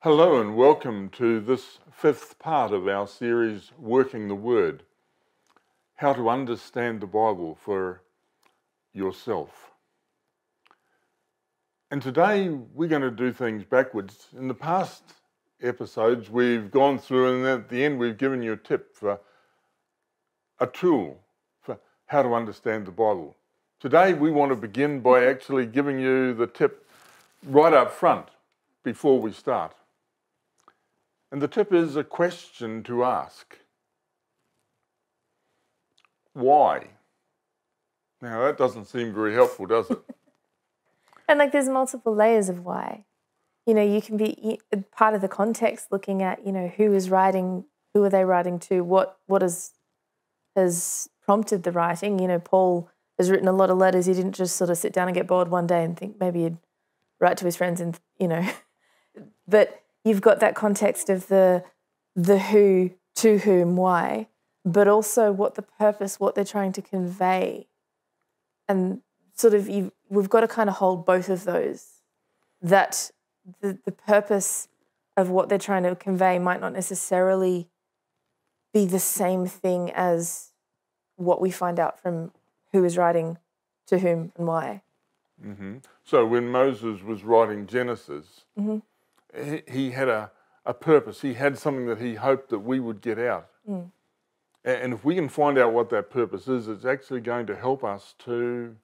Hello and welcome to this fifth part of our series, Working the Word, how to understand the Bible for yourself. And today we're going to do things backwards. In the past episodes we've gone through and at the end we've given you a tip for a tool for how to understand the Bible. Today we want to begin by actually giving you the tip right up front before we start. And the tip is a question to ask. Why? Now that doesn't seem very helpful, does it? And there's multiple layers of why. You can be part of the context looking at, who is writing, who are they writing to, what has prompted the writing. Paul has written a lot of letters. He didn't just sort of sit down and get bored one day and think maybe he'd write to his friends and, but you've got that context of the who, to whom, why, but also what the purpose, what they're trying to convey. And sort of we've got to kind of hold both of those, that the purpose of what they're trying to convey might not necessarily be the same thing as what we find out from who is writing to whom and why. Mm-hmm. So when Moses was writing Genesis, Mm-hmm. he had a purpose. He had something that he hoped that we would get out. Mm. And if we can find out what that purpose is, it's actually going to help us to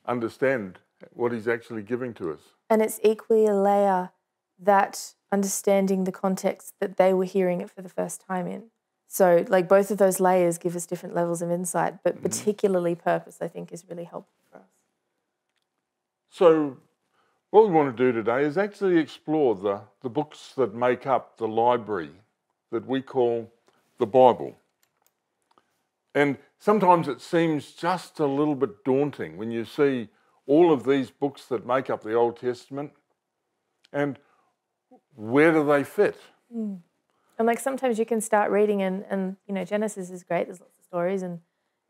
understand what he's actually giving to us. And it's equally a layer that understanding the context that they were hearing it for the first time in. So both of those layers give us different levels of insight, but particularly purpose, I think, is really helpful for us. So what we want to do today is actually explore the books that make up the library that we call the Bible. And sometimes it seems just a little bit daunting when you see all of these books that make up the Old Testament and where do they fit? Mm. And sometimes you can start reading and Genesis is great, there's lots of stories, and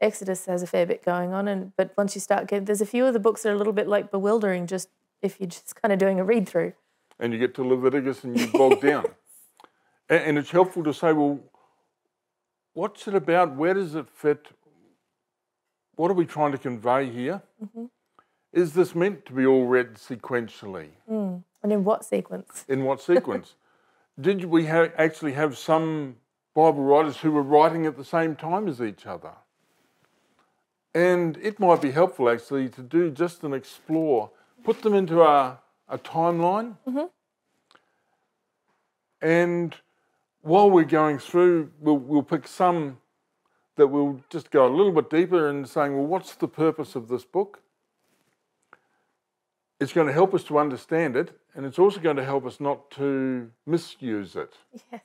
Exodus has a fair bit going on, but once you start getting, there's a few of the books that are a little bit bewildering just if you're just kind of doing a read-through. And you get to Leviticus and you bog down. And it's helpful to say, well, what's it about? Where does it fit? What are we trying to convey here? Mm-hmm. Is this meant to be all read sequentially? Mm. And in what sequence? In what sequence? Did we actually have some Bible writers who were writing at the same time as each other? And it might be helpful actually to do just an explore, put them into a timeline. Mm-hmm. And while we're going through, we'll pick some that we'll just go a little bit deeper and saying, well, what's the purpose of this book? It's going to help us to understand it, and it's also going to help us not to misuse it. Yes.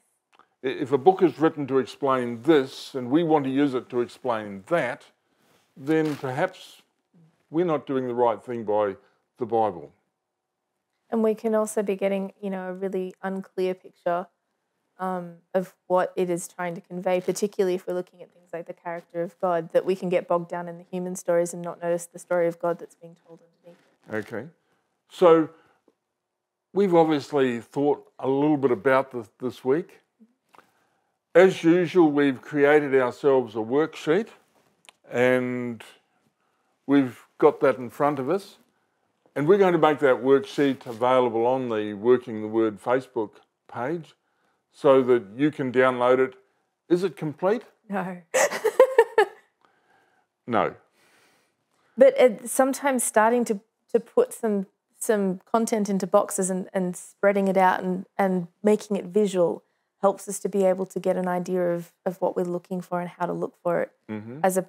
If a book is written to explain this and we want to use it to explain that, then perhaps we're not doing the right thing by the Bible. And we can also be getting, a really unclear picture of what it is trying to convey, particularly if we're looking at things like the character of God, that we can get bogged down in the human stories and not notice the story of God that's being told underneath. Okay. So we've obviously thought a little bit about this week. As usual, we've created ourselves a worksheet and we've got that in front of us. And we're going to make that worksheet available on the Working the Word Facebook page so that you can download it. Is it complete? No. No. But sometimes starting to put some content into boxes and spreading it out and making it visual helps us to be able to get an idea of what we're looking for and how to look for it. Mm-hmm. As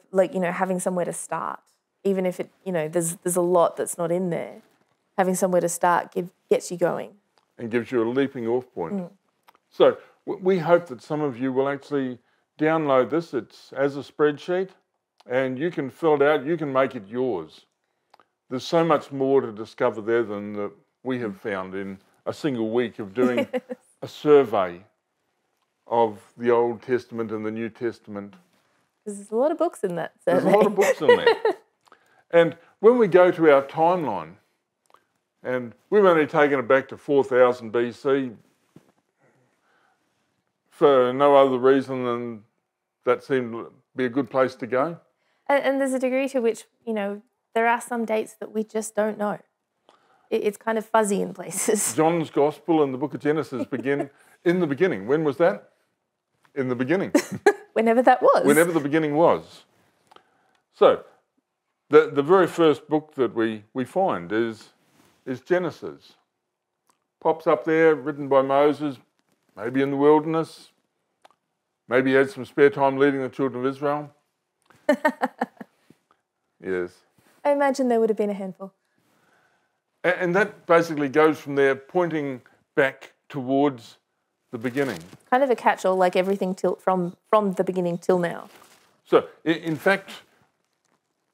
having somewhere to start. Even if it, there's a lot that's not in there, having somewhere to start gets you going. And gives you a leaping off point. Mm. So we hope that some of you will actually download this. It's as a spreadsheet and you can fill it out, you can make it yours. There's so much more to discover there than we have found in a single week of doing a survey of the Old Testament and the New Testament. There's a lot of books in that survey. There's a lot of books in there. And when we go to our timeline, And we've only taken it back to 4000 BC for no other reason than that seemed to be a good place to go. And there's a degree to which, there are some dates that we just don't know. It's kind of fuzzy in places. John's Gospel and the book of Genesis begin in the beginning. When was that? In the beginning. Whenever that was. Whenever the beginning was. So, the very first book that we find is Genesis. Pops up there, written by Moses, maybe in the wilderness. Maybe he had some spare time leading the children of Israel. Yes. I imagine there would have been a handful. And that basically goes from there, pointing back towards the beginning. Kind of a catch-all, like everything from the beginning till now. So, in fact,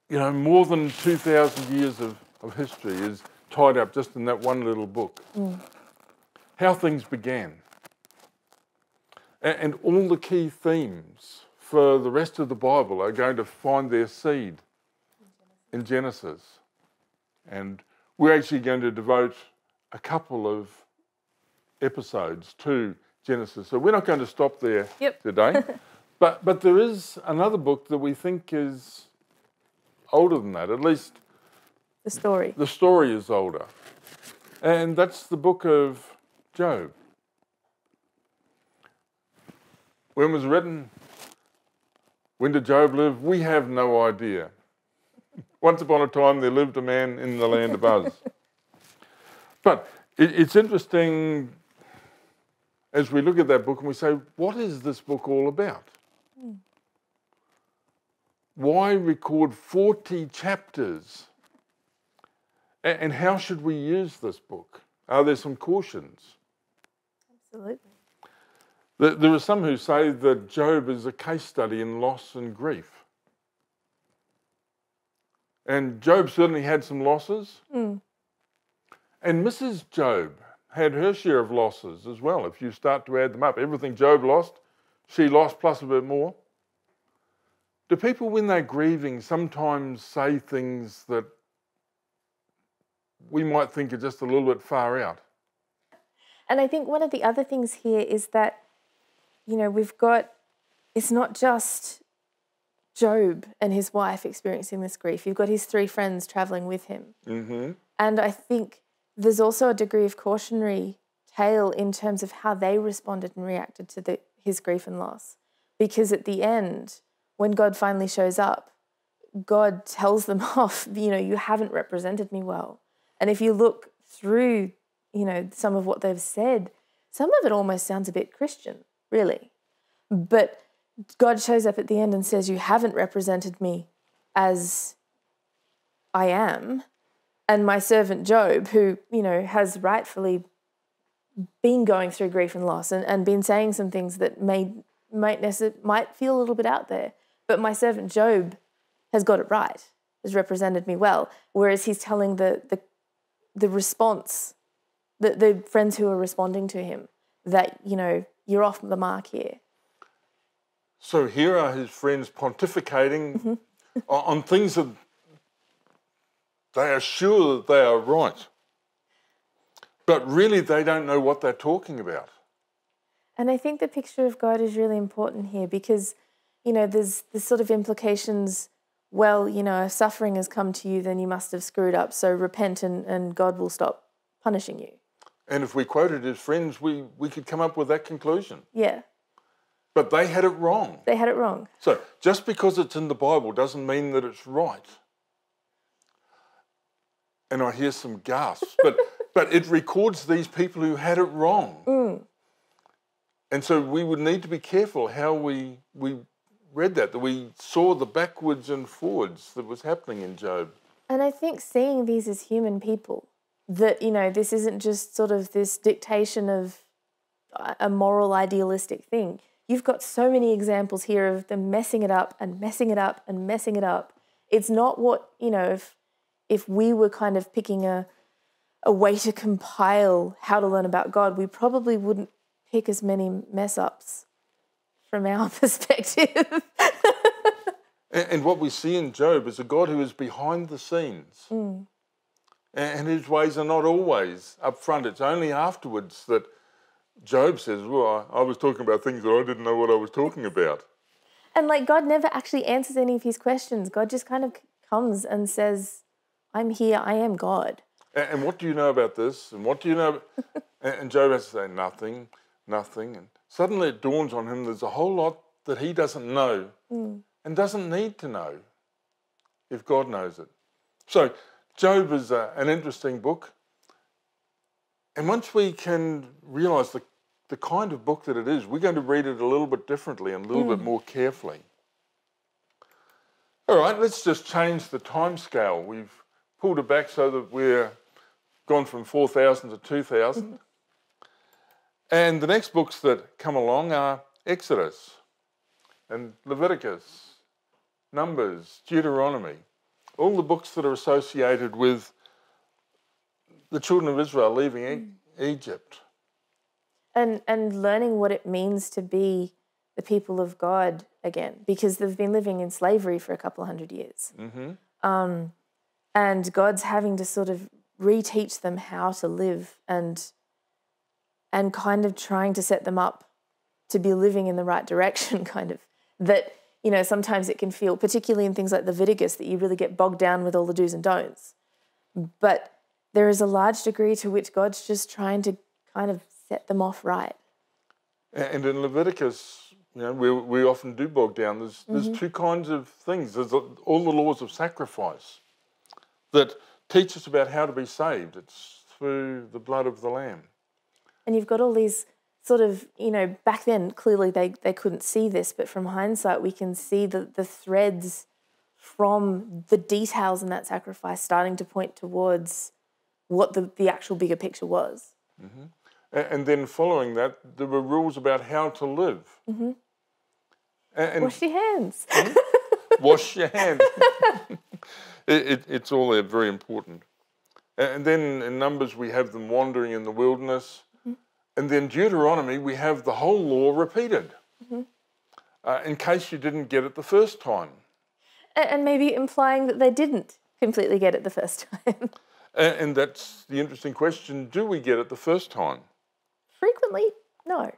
more than 2,000 years of history is tied up just in that one little book. How things began. And all the key themes for the rest of the Bible are going to find their seed in Genesis. And we're actually going to devote a couple of episodes to Genesis. So we're not going to stop there today. But there is another book that we think is older than that, at least the story. The story is older. And that's the book of Job. When was it written? When did Job live? We have no idea. Once upon a time there lived a man in the land of Uz. But it's interesting as we look at that book and we say, what is this book all about? Why record 40 chapters? And how should we use this book? Are there some cautions? Absolutely. There are some who say that Job is a case study in loss and grief. And Job certainly had some losses. And Mrs. Job had her share of losses as well. If you start to add them up, everything Job lost, she lost plus a bit more. Do people, when they're grieving, sometimes say things that we might think are just a little bit far out? And I think one of the other things here is that, we've got, it's not just Job and his wife experiencing this grief. You've got his 3 friends travelling with him. Mm-hmm. And I think there's also a degree of cautionary tale in terms of how they responded and reacted to his grief and loss. Because at the end, when God finally shows up, God tells them off, you haven't represented me well. And if you look through, some of what they've said, some of it almost sounds a bit Christian, really. But God shows up at the end and says, you haven't represented me as I am. And my servant Job, who, has rightfully been going through grief and loss and been saying some things that might feel a little bit out there. But my servant Job has got it right, has represented me well. Whereas he's telling the response, the friends who are responding to him, that, you're off the mark here. So here are his friends pontificating on things that they are sure that they are right. But really they don't know what they're talking about. And I think the picture of God is really important here because, there's this sort of implications, well, if suffering has come to you, then you must have screwed up, so repent and God will stop punishing you. And if we quoted his friends, we could come up with that conclusion. Yeah. But they had it wrong. They had it wrong. So just because it's in the Bible doesn't mean that it's right. And I hear some gasps, but it records these people who had it wrong. And so we would need to be careful how we read that we saw the backwards and forwards that was happening in Job. And I think seeing these as human people, that, this isn't just sort of this dictation of a moral idealistic thing. You've got so many examples here of them messing it up and messing it up and messing it up. It's not what, if we were kind of picking a way to compile how to learn about God, we probably wouldn't pick as many mess-ups from our perspective. And what we see in Job is a God who is behind the scenes. And his ways are not always up front. It's only afterwards that Job says, well, I was talking about things that I didn't know what I was talking about. And like God never actually answers any of his questions. God just kind of comes and says, I'm here, I am God. And what do you know about this? And what do you know? And Job has to say, nothing, nothing. And suddenly it dawns on him there's a whole lot that he doesn't know and doesn't need to know if God knows it. So Job is an interesting book. And once we can realise the kind of book that it is, we're going to read it a little bit differently and a little bit more carefully. All right, let's just change the time scale. We've pulled it back so that we're gone from 4,000 to 2,000. And the next books that come along are Exodus and Leviticus, Numbers, Deuteronomy, all the books that are associated with the children of Israel leaving Egypt. And learning what it means to be the people of God again, because they've been living in slavery for a couple of hundred years. And God's having to sort of reteach them how to live and kind of trying to set them up to be living in the right direction, kind of. That, you know, sometimes it can feel, particularly in things like Leviticus, that you really get bogged down with all the do's and don'ts. But there is a large degree to which God's just trying to kind of set them off right. And in Leviticus, you know, we often do bog down. There's two kinds of things. There's all the laws of sacrifice that teach us about how to be saved. It's through the blood of the Lamb. And you've got all these sort of, you know, back then, clearly they couldn't see this, but from hindsight, we can see the threads from the details in that sacrifice starting to point towards what the actual bigger picture was. And then following that, there were rules about how to live. And wash your hands. Wash your hands. It's all there, very important. And then in Numbers, we have them wandering in the wilderness. And then Deuteronomy, we have the whole law repeated, in case you didn't get it the first time. And maybe implying that they didn't completely get it the first time. And that's the interesting question, do we get it the first time? Frequently, no.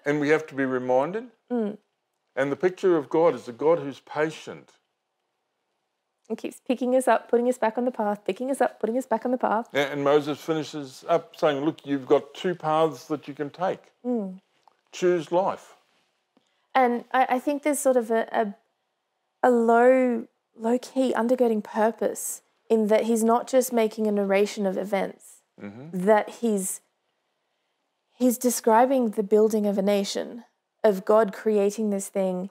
And we have to be reminded. And the picture of God is a God who's patient. And keeps picking us up, putting us back on the path, picking us up, putting us back on the path. And Moses finishes up saying, look, you've got two paths that you can take. Choose life. And I think there's sort of a low-key undergirding purpose in that he's not just making a narration of events, that he's describing the building of a nation, of God creating this thing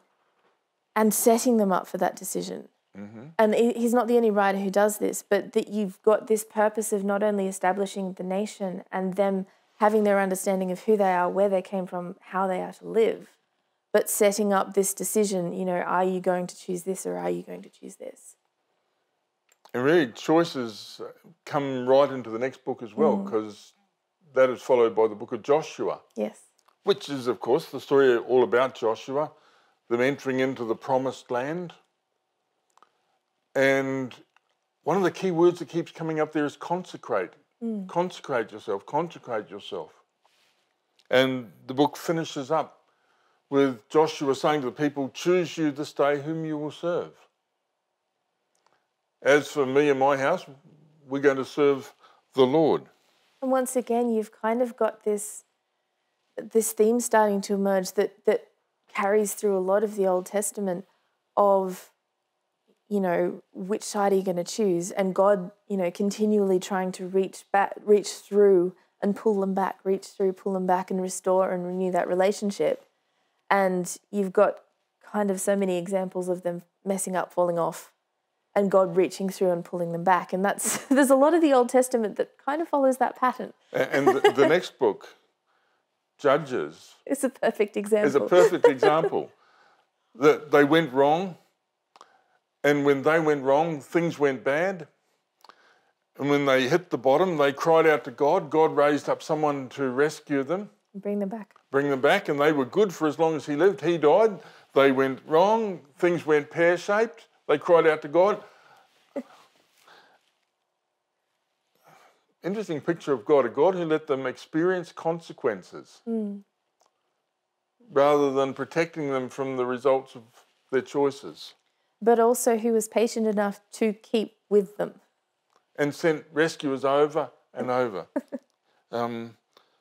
and setting them up for that decision. And he's not the only writer who does this, but that you've got this purpose of not only establishing the nation and them having their understanding of who they are, where they came from, how they are to live, but setting up this decision, you know, are you going to choose this or are you going to choose this? And really, choices come right into the next book as well, because that is followed by the book of Joshua. Yes. Which is, of course, the story all about Joshua, them entering into the promised land. And one of the key words that keeps coming up there is consecrate. Consecrate yourself, consecrate yourself. And the book finishes up with Joshua saying to the people, choose you this day whom you will serve. As for me and my house, we're going to serve the Lord. And once again, you've kind of got this theme starting to emerge that carries through a lot of the Old Testament of, you know, which side are you going to choose? And God, you know, continually trying to reach through and pull them back, reach through, pull them back and restore and renew that relationship. And you've got kind of so many examples of them messing up, falling off, and God reaching through and pulling them back. And there's a lot of the Old Testament that kind of follows that pattern. And the next book, Judges, is a perfect example. Is a perfect example. That they went wrong, and when they went wrong, things went bad. And when they hit the bottom, they cried out to God. God raised up someone to rescue them. Bring them back. Bring them back, and they were good for as long as he lived. He died. They went wrong. Things went pear-shaped. They cried out to God. interesting picture of God, a God who let them experience consequences rather than protecting them from the results of their choices. But also who was patient enough to keep with them. And sent rescuers over and over.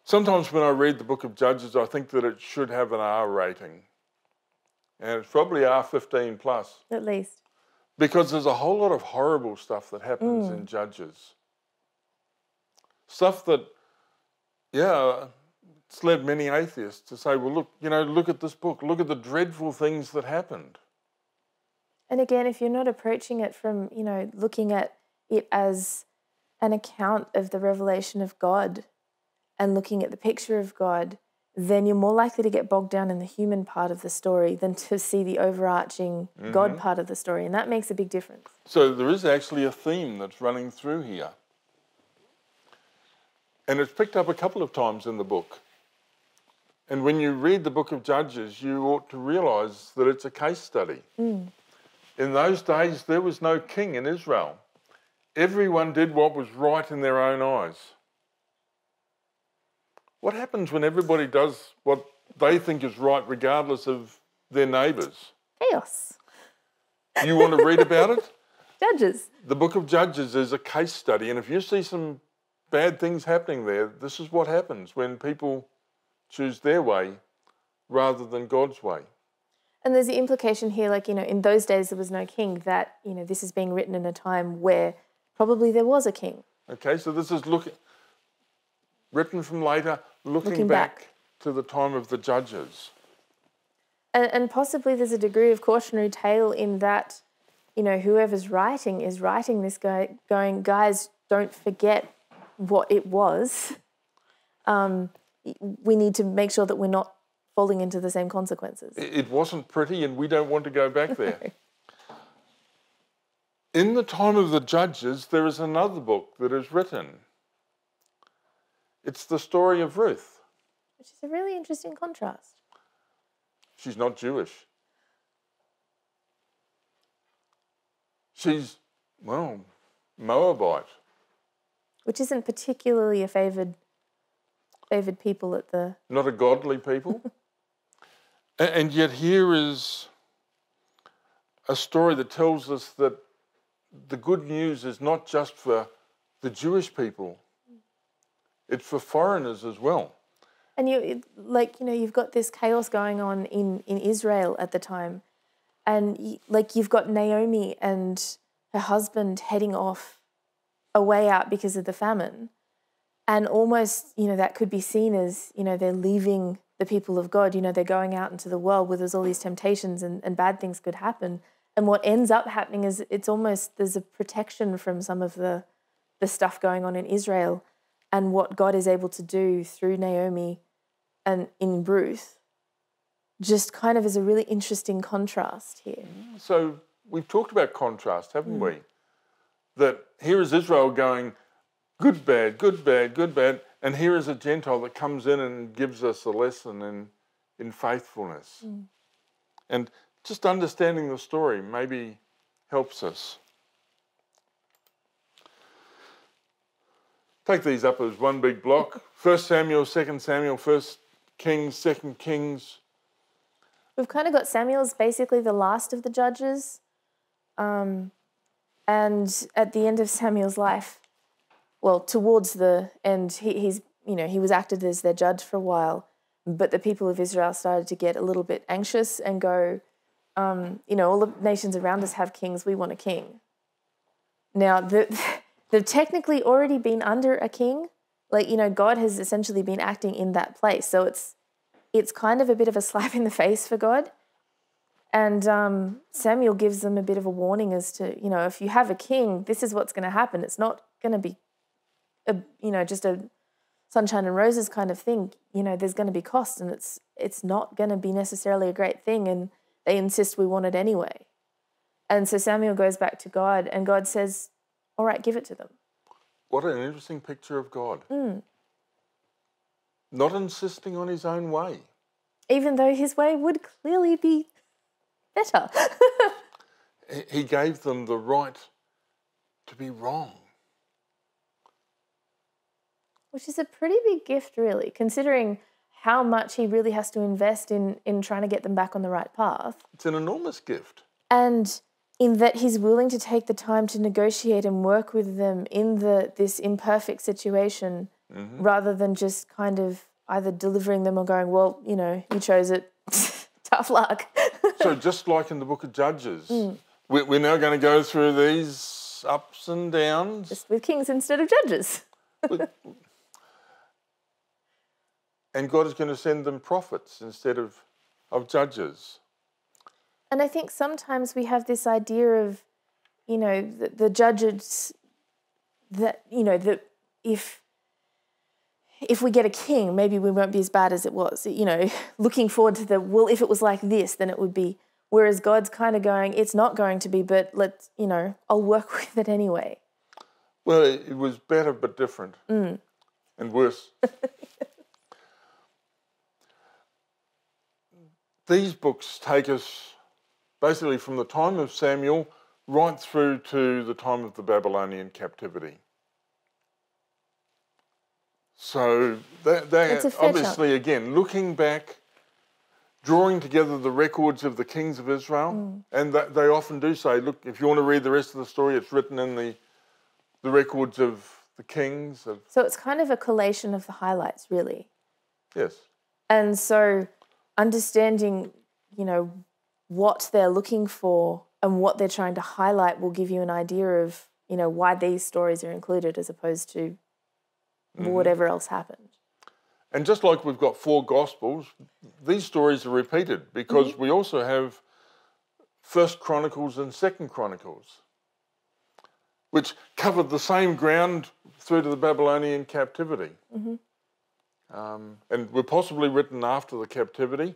Sometimes when I read the book of Judges, I think that it should have an R rating. And it's probably R15 plus. At least. Because there's a whole lot of horrible stuff that happens in Judges. Stuff that, it's led many atheists to say, well, look, look at this book. Look at the dreadful things that happened. And again, if you're not approaching it from, looking at it as an account of the revelation of God and looking at the picture of God, then you're more likely to get bogged down in the human part of the story than to see the overarching God part of the story. And that makes a big difference. So there is actually a theme that's running through here. And it's picked up a couple of times in the book. And when you read the book of Judges, you ought to realise that it's a case study. In those days, there was no king in Israel. Everyone did what was right in their own eyes. What happens when everybody does what they think is right, regardless of their neighbours? Chaos. You want to read about it? Judges. The book of Judges is a case study, and if you see some bad things happening there, this is what happens when people choose their way rather than God's way. And there's the implication here, in those days there was no king, that, this is being written in a time where probably there was a king. Okay, so this is written from later, looking back to the time of the Judges. And possibly there's a degree of cautionary tale in that, whoever's writing is writing this guy going, guys, don't forget what it was. We need to make sure that we're not falling into the same consequences. It wasn't pretty, and we don't want to go back there. In the time of the Judges, there is another book that is written. It's the story of Ruth. Which is a really interesting contrast. She's not Jewish. She's, Moabite. Which isn't particularly a favoured people at the... Not a godly people. And yet here is a story that tells us that the good news is not just for the Jewish people. It's for foreigners as well. And you've got this chaos going on in Israel at the time. And you've got Naomi and her husband heading off away out because of the famine. And almost, that could be seen as, they're leaving the people of God. They're going out into the world where there's all these temptations and bad things could happen. And what ends up happening is it's almost, there's a protection from some of the stuff going on in Israel, and what God is able to do through Naomi and in Ruth just kind of is a really interesting contrast here. So we've talked about contrast, haven't we? That here is Israel going, good, bad, good, bad, good, bad, and here is a Gentile that comes in and gives us a lesson in faithfulness. And just understanding the story maybe helps us. Take these up as one big block. 1 Samuel, 2 Samuel, 1 Kings, 2 Kings. We've kind of got Samuel's basically the last of the judges. And at the end of Samuel's life, well, towards the end, he was acted as their judge for a while, but the people of Israel started to get a little bit anxious and go, all the nations around us have kings, we want a king. Now, they've technically already been under a king. God has essentially been acting in that place. So it's kind of a bit of a slap in the face for God. And Samuel gives them a bit of a warning as to, if you have a king, this is what's going to happen. It's not going to be, just a sunshine and roses kind of thing. There's going to be cost, and it's not going to be necessarily a great thing. And they insist we want it anyway. And so Samuel goes back to God, and God says, all right, give it to them. What an interesting picture of God. Not insisting on his own way. Even though his way would clearly be better. He gave them the right to be wrong. Which is a pretty big gift, really, considering how much he really has to invest in trying to get them back on the right path. It's an enormous gift. And in that he's willing to take the time to negotiate and work with them in this imperfect situation, rather than just kind of either delivering them or going, well, you know, you chose it, tough luck. So just like in the book of Judges, we're now going to go through these ups and downs. Just with kings instead of judges. And God is going to send them prophets instead of judges. And I think sometimes we have this idea of, you know, the judges, that, you know, that if we get a king, maybe we won't be as bad as it was. You know, looking forward to well, if it was like this, then it would be. Whereas God's kind of going, it's not going to be, but let's, you know, I'll work with it anyway. Well, it was better but different. And worse. These books take us basically from the time of Samuel right through to the time of the Babylonian captivity. So they're obviously, again, looking back, drawing together the records of the kings of Israel. And they often do say, look, if you want to read the rest of the story, it's written in the records of the kings. So it's kind of a collation of the highlights, really. Yes. And so understanding, you know, what they're looking for and what they're trying to highlight will give you an idea of, you know, why these stories are included as opposed to whatever else happened. And just like we've got 4 Gospels, these stories are repeated because we also have 1st Chronicles and 2nd Chronicles, which covered the same ground through to the Babylonian captivity. And were possibly written after the captivity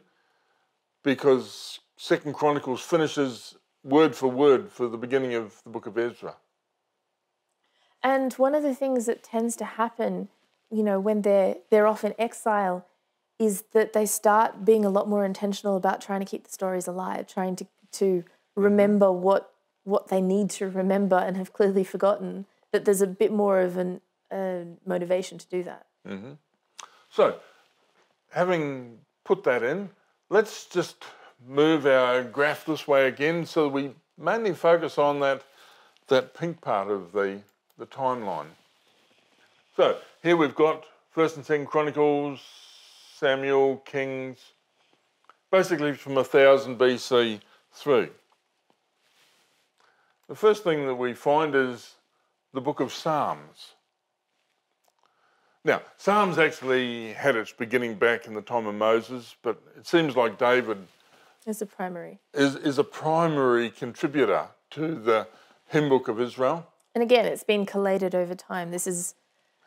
because 2nd Chronicles finishes word for word for the beginning of the book of Ezra. And one of the things that tends to happen, you know, when they're off in exile is that they start being a lot more intentional about trying to keep the stories alive, trying to remember what they need to remember and have clearly forgotten, that there's a bit more of a motivation to do that. So, having put that in, let's just move our graph this way again so we mainly focus on that pink part of the timeline. So, here we've got 1st and 2nd Chronicles, Samuel, Kings, basically from 1000 BC through. The first thing that we find is the book of Psalms. Now, Psalms actually had its beginning back in the time of Moses, but it seems like David is a primary contributor to the hymn book of Israel. And again, it's been collated over time. This is...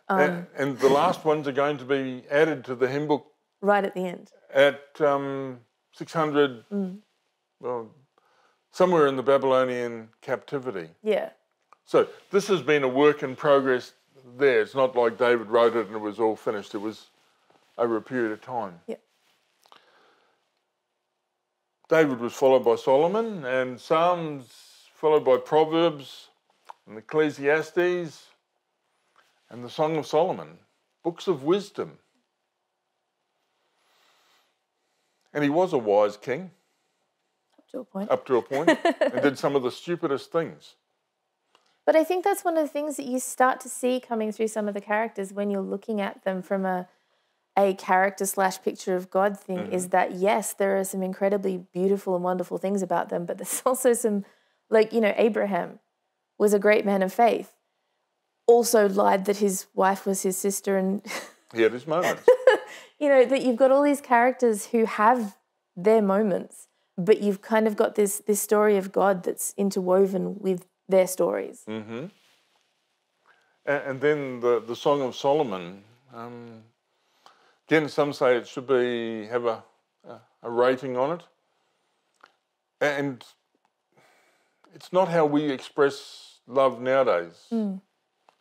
and the last ones are going to be added to the hymn book... right at the end. At 600, well, somewhere in the Babylonian captivity. Yeah. So this has been a work in progress there. It's not like David wrote it and it was all finished. It was over a period of time. Yeah. David was followed by Solomon, and Psalms followed by Proverbs and Ecclesiastes and the Song of Solomon, books of wisdom. And he was a wise king. Up to a point. And did some of the stupidest things. But I think that's one of the things that you start to see coming through some of the characters when you're looking at them from a character/picture of God thing, is that, yes, there are some incredibly beautiful and wonderful things about them, but there's also some, like, you know, Abraham was a great man of faith, also lied that his wife was his sister, and he had his moments. You know, that you've got all these characters who have their moments, but you've kind of got this story of God that's interwoven with their stories. Mm-hmm. And then the Song of Solomon. Again, some say it should have a rating on it. And it's not how we express love nowadays.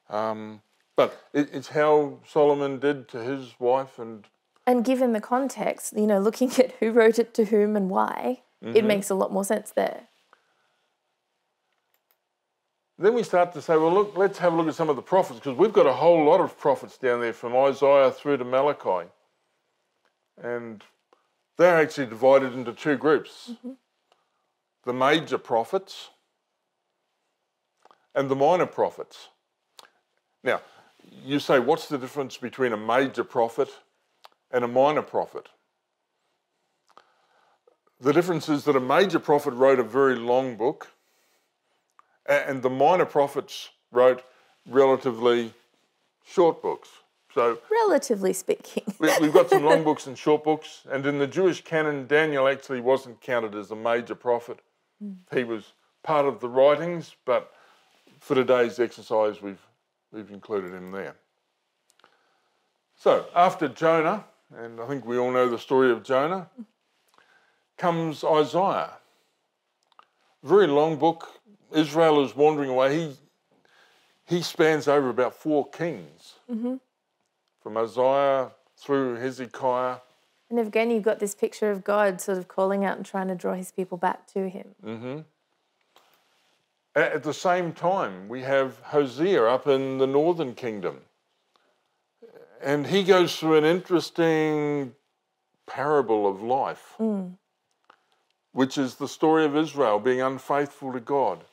But it's how Solomon did to his wife. And given the context, you know, looking at who wrote it to whom and why, it makes a lot more sense there. Then we start to say, well, look, let's have a look at some of the prophets, because we've got a whole lot of prophets down there from Isaiah through to Malachi. And they're actually divided into two groups. The major prophets and the minor prophets. Now, you say, what's the difference between a major prophet and a minor prophet? The difference is that a major prophet wrote a very long book, and the minor prophets wrote relatively short books. So, relatively speaking. we've got some long books and short books, and in the Jewish canon, Daniel actually wasn't counted as a major prophet. He was part of the writings, but for today's exercise, we've included him there. So, after Jonah, and I think we all know the story of Jonah, comes Isaiah. Very long book. Israel is wandering away. He spans over about 4 kings. From Isaiah through Hezekiah. And again, you've got this picture of God sort of calling out and trying to draw his people back to him. At the same time, we have Hosea up in the northern kingdom. And he goes through an interesting parable of life, which is the story of Israel being unfaithful to God.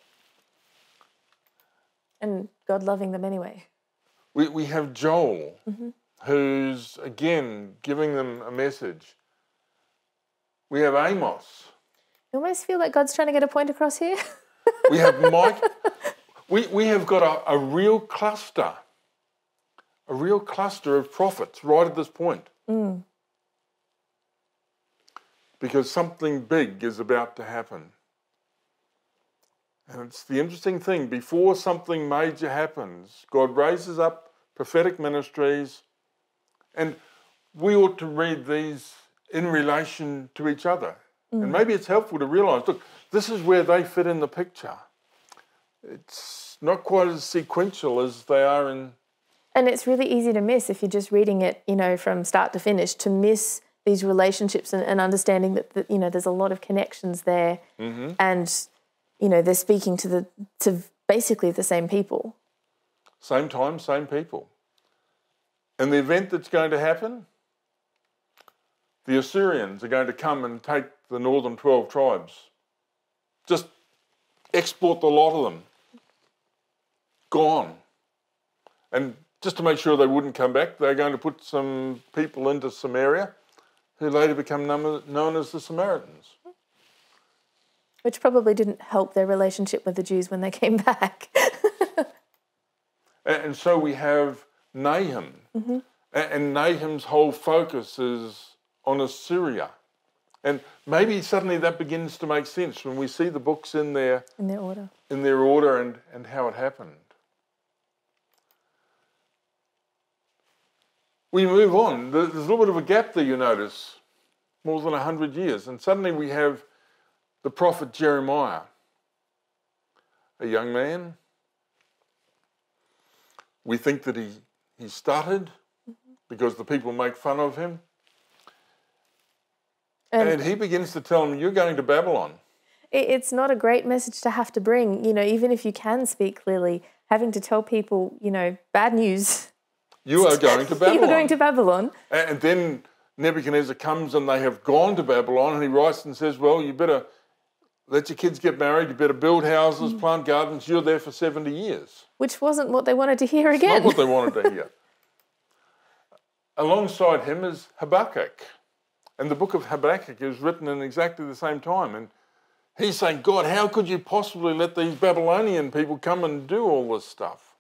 And God loving them anyway. We have Joel, who's, again, giving them a message. We have Amos. You almost feel like God's trying to get a point across here. We have Mike. We have got a real cluster of prophets right at this point. Because something big is about to happen. And it's the interesting thing, before something major happens, God raises up prophetic ministries, and we ought to read these in relation to each other. And maybe it's helpful to realise, look, this is where they fit in the picture. It's not quite as sequential as they are in... And it's really easy to miss if you're just reading it, from start to finish, to miss these relationships and understanding that, there's a lot of connections there. And, they're speaking to basically the same people. Same time, same people. And the event that's going to happen, the Assyrians are going to come and take the northern 12 tribes. Just export the lot of them. Gone. And just to make sure they wouldn't come back, they're going to put some people into Samaria who later become known as the Samaritans. Which probably didn't help their relationship with the Jews when they came back. And so we have Nahum. And Nahum's whole focus is on Assyria. And maybe suddenly that begins to make sense when we see the books in their order. And how it happened. We move on. There's a little bit of a gap there, you notice, more than 100 years. And suddenly we have the prophet Jeremiah, a young man. We think that he stuttered because the people make fun of him. And he begins to tell them, you're going to Babylon. It's not a great message to have to bring, even if you can speak clearly, having to tell people, bad news. You are going to Babylon. You're going to Babylon. And then Nebuchadnezzar comes and they have gone to Babylon, and he writes and says, well, you better let your kids get married, you better build houses, plant gardens, you're there for 70 years. Which wasn't what they wanted to hear again. Not what they wanted to hear. Alongside him is Habakkuk. And the book of Habakkuk is written in exactly the same time. And he's saying, God, how could you possibly let these Babylonian people come and do all this stuff?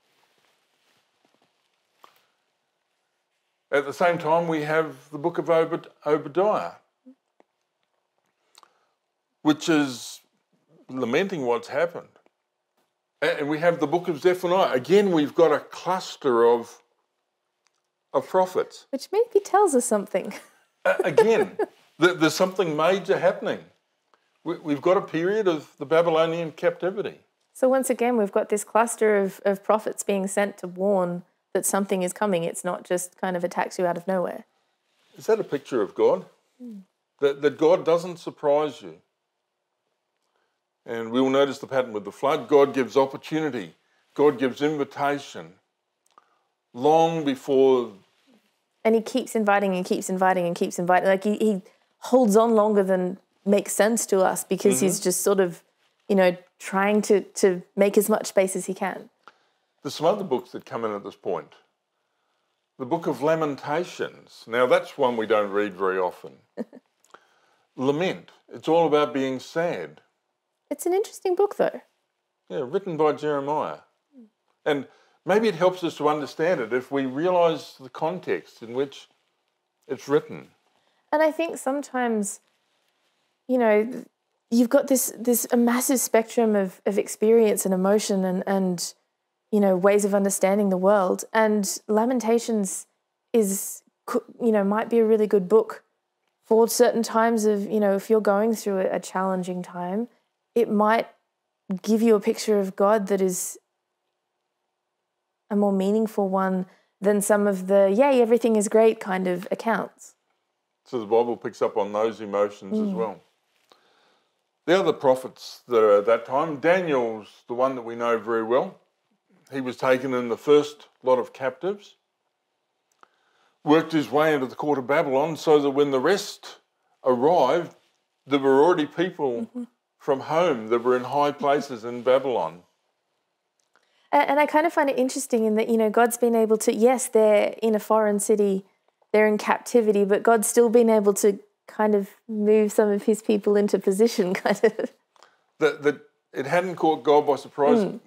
At the same time, we have the book of Obadiah, which is lamenting what's happened. And we have the book of Zephaniah. Again, we've got a cluster of prophets. Which maybe tells us something. Again, there's something major happening. We've got a period of the Babylonian captivity. So once again, we've got this cluster of prophets being sent to warn that something is coming. It's not just kind of attacks you out of nowhere. Is that a picture of God? That God doesn't surprise you. And we will notice the pattern with the flood. God gives opportunity. God gives invitation long before. And he keeps inviting and keeps inviting and keeps inviting. Like he holds on longer than makes sense to us because he's just sort of, trying to make as much space as he can. There's some other books that come in at this point. The book of Lamentations. Now, that's one we don't read very often. Lament. It's all about being sad. It's an interesting book, though. Yeah, written by Jeremiah. And maybe it helps us to understand it if we realise the context in which it's written. And I think sometimes, you've got this a massive spectrum of experience and emotion and ways of understanding the world. And Lamentations might be a really good book for certain times of, if you're going through a challenging time, it might give you a picture of God that is a more meaningful one than some of the, yay, everything is great kind of accounts. So the Bible picks up on those emotions as well. The other prophets that are at that time, Daniel's the one that we know very well. He was taken in the first lot of captives, worked his way into the court of Babylon so that when the rest arrived, there were already people from home that were in high places in Babylon. And I kind of find it interesting in that, God's been able to, yes, they're in a foreign city, they're in captivity, but God's still been able to kind of move some of his people into position, kind of. That it hadn't caught God by surprise.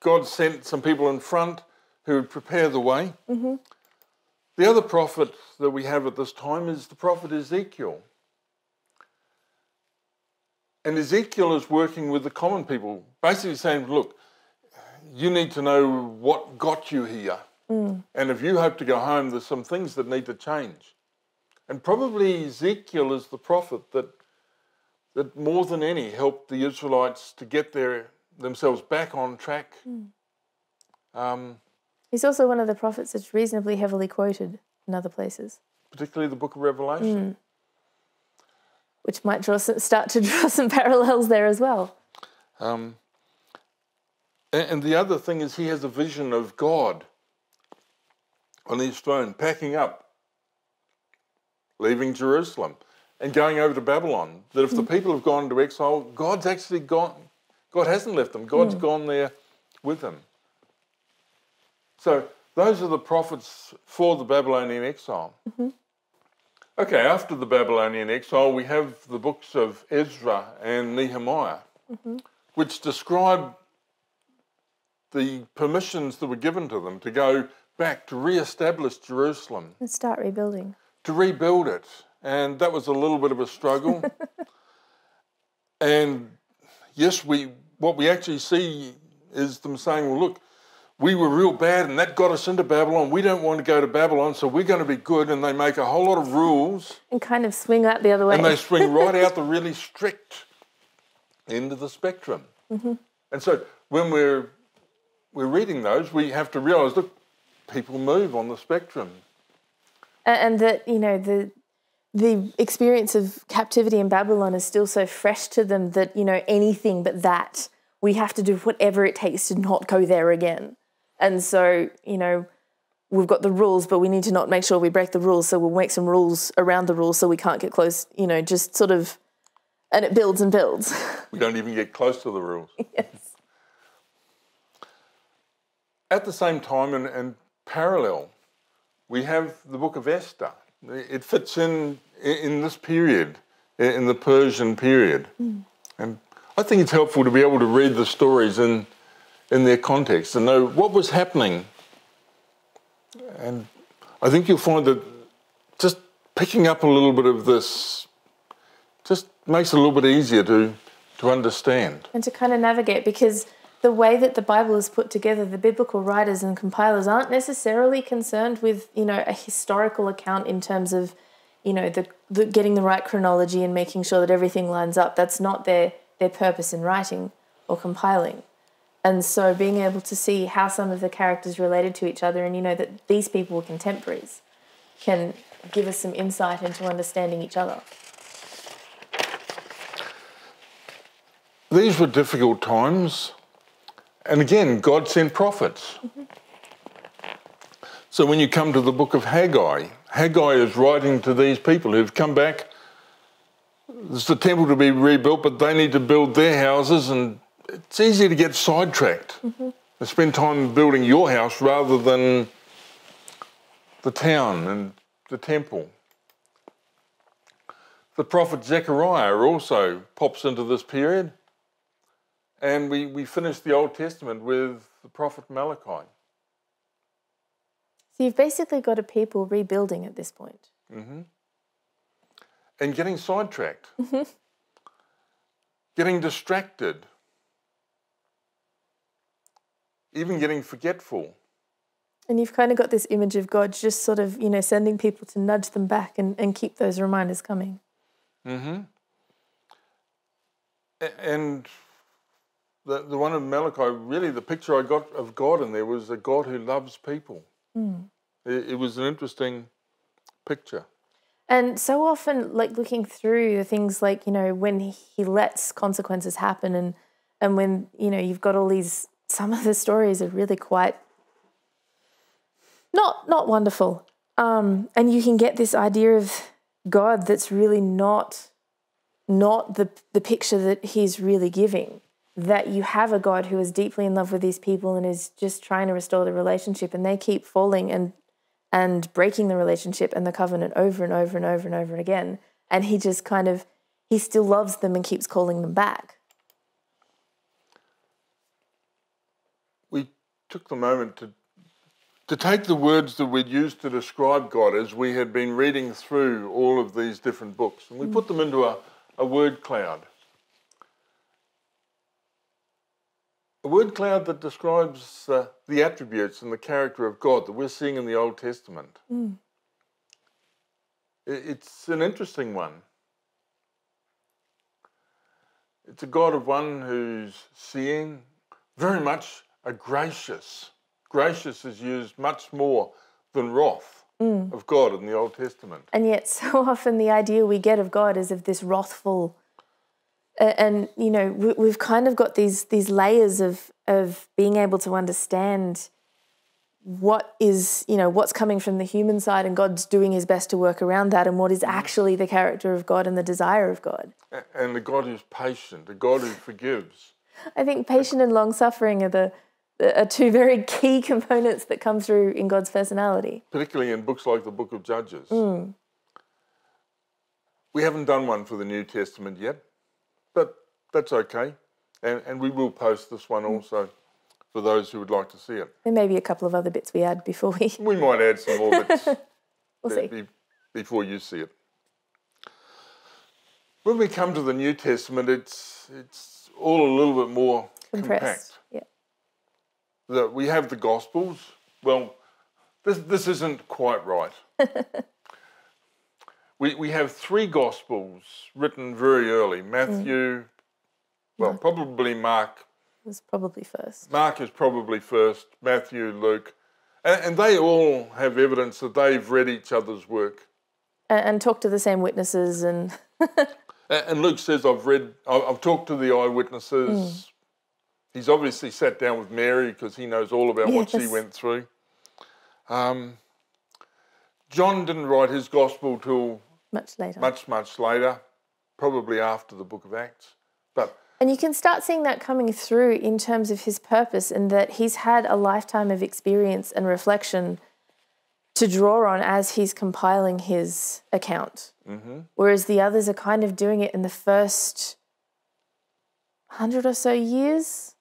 God sent some people in front who would prepare the way. The other prophet that we have at this time is the prophet Ezekiel. And Ezekiel is working with the common people, basically saying, look, you need to know what got you here. And if you hope to go home, there's some things that need to change. And probably Ezekiel is the prophet that more than any helped the Israelites to get themselves back on track. He's also one of the prophets that's reasonably heavily quoted in other places. Particularly the book of Revelation. Which might start to draw some parallels there as well. And the other thing is he has a vision of God on his throne, packing up, leaving Jerusalem and going over to Babylon. That if the people have gone into exile, God's actually gone. God hasn't left them. God's gone there with them. So those are the prophets for the Babylonian exile. Okay, after the Babylonian exile, we have the books of Ezra and Nehemiah, which describe the permissions that were given to them to go back to re-establish Jerusalem. And start rebuilding. To rebuild it. And that was a little bit of a struggle. And yes, what we actually see is them saying, well, look, we were real bad and that got us into Babylon. We don't want to go to Babylon, so we're going to be good. And they make a whole lot of rules. And kind of swing out the other way. And they swing right out the really strict end of the spectrum. And so when we're reading those, we have to realise, look, people move on the spectrum. And that, the experience of captivity in Babylon is still so fresh to them that, anything but that, we have to do whatever it takes to not go there again. And so, we've got the rules, but we need to not make sure we break the rules, so we'll make some rules around the rules so we can't get close, just sort of, and it builds and builds. We don't even get close to the rules. Yes. At the same time and parallel, we have the book of Esther. It fits in this period, in the Persian period. And I think it's helpful to be able to read the stories in their context and know what was happening. And I think you'll find that just picking up a little bit of this just makes it a little bit easier to understand. And to kind of navigate, because the way that the Bible is put together, the biblical writers and compilers aren't necessarily concerned with, a historical account in terms of, the getting the right chronology and making sure that everything lines up. That's not their purpose in writing or compiling. And so being able to see how some of the characters related to each other and, that these people were contemporaries can give us some insight into understanding each other. These were difficult times. And again, God sent prophets. So when you come to the book of Haggai, Haggai is writing to these people who've come back. There's the temple to be rebuilt, but they need to build their houses, and it's easy to get sidetracked. To spend time building your house rather than the town and the temple. The prophet Zechariah also pops into this period. And we finish the Old Testament with the prophet Malachi. So you've basically got a people rebuilding at this point. And getting sidetracked. Getting distracted. Even getting forgetful. And you've kind of got this image of God just sort of, sending people to nudge them back and keep those reminders coming. And the one of Malachi, really the picture I got of God in there was a God who loves people. It was an interesting picture. And so often, like looking through the things like, when he lets consequences happen and when, you've got all these, some of the stories are really quite not wonderful. And you can get this idea of God that's really not the picture that he's really giving. That you have a God who is deeply in love with these people and is just trying to restore the relationship, and they keep falling and breaking the relationship and the covenant over and over and over and over again. And he just he still loves them and keeps calling them back. We took the moment to take the words that we'd used to describe God as we had been reading through all of these different books, and we put them into a word cloud. A word cloud that describes the attributes and the character of God that we're seeing in the Old Testament. It's an interesting one. It's a God of one who's seeing, very much a gracious. Gracious is used much more than wrath of God in the Old Testament. And yet so often the idea we get of God is of this wrathful. And, we've kind of got these layers of being able to understand what is, what's coming from the human side, and God's doing his best to work around that, and what is actually the character of God and the desire of God. And the God who's patient, the God who forgives. I think patient and long-suffering are two very key components that come through in God's personality. Particularly in books like the Book of Judges. We haven't done one for the New Testament yet. But that's okay. And we will post this one also for those who would like to see it. There may be a couple of other bits we add before we... We might add some more bits we'll see. Before you see it. When we come to the New Testament, it's all a little bit more compressed. Yeah. We have the Gospels. Well, this isn't quite right. We have three Gospels written very early. Matthew, probably Mark. Was probably first. Mark is probably first, Matthew, Luke. And they all have evidence that they've read each other's work. And talked to the same witnesses. And and Luke says, I've talked to the eyewitnesses. He's obviously sat down with Mary because he knows all about what she went through. John didn't write his Gospel till... Much later. Much later, probably after the Book of Acts. And you can start seeing that coming through in terms of his purpose, and that he's had a lifetime of experience and reflection to draw on as he's compiling his account. Whereas the others are kind of doing it in the first 100 or so years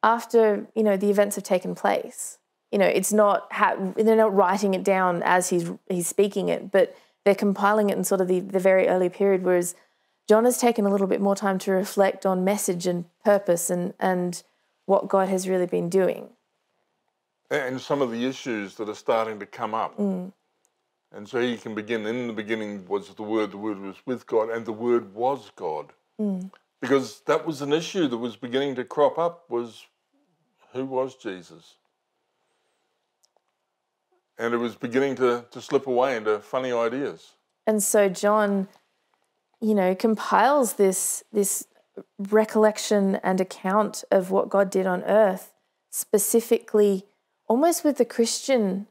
after, the events have taken place. It's not, they're not writing it down as he's speaking it, but they're compiling it in sort of the very early period, whereas John has taken a little bit more time to reflect on message and purpose and what God has really been doing. And some of the issues that are starting to come up. And so he can begin, in the beginning was the Word was with God, and the Word was God. Because that was an issue that was beginning to crop up, was who was Jesus? And it was beginning to slip away into funny ideas. And so John, compiles this recollection and account of what God did on earth, specifically almost with the Christian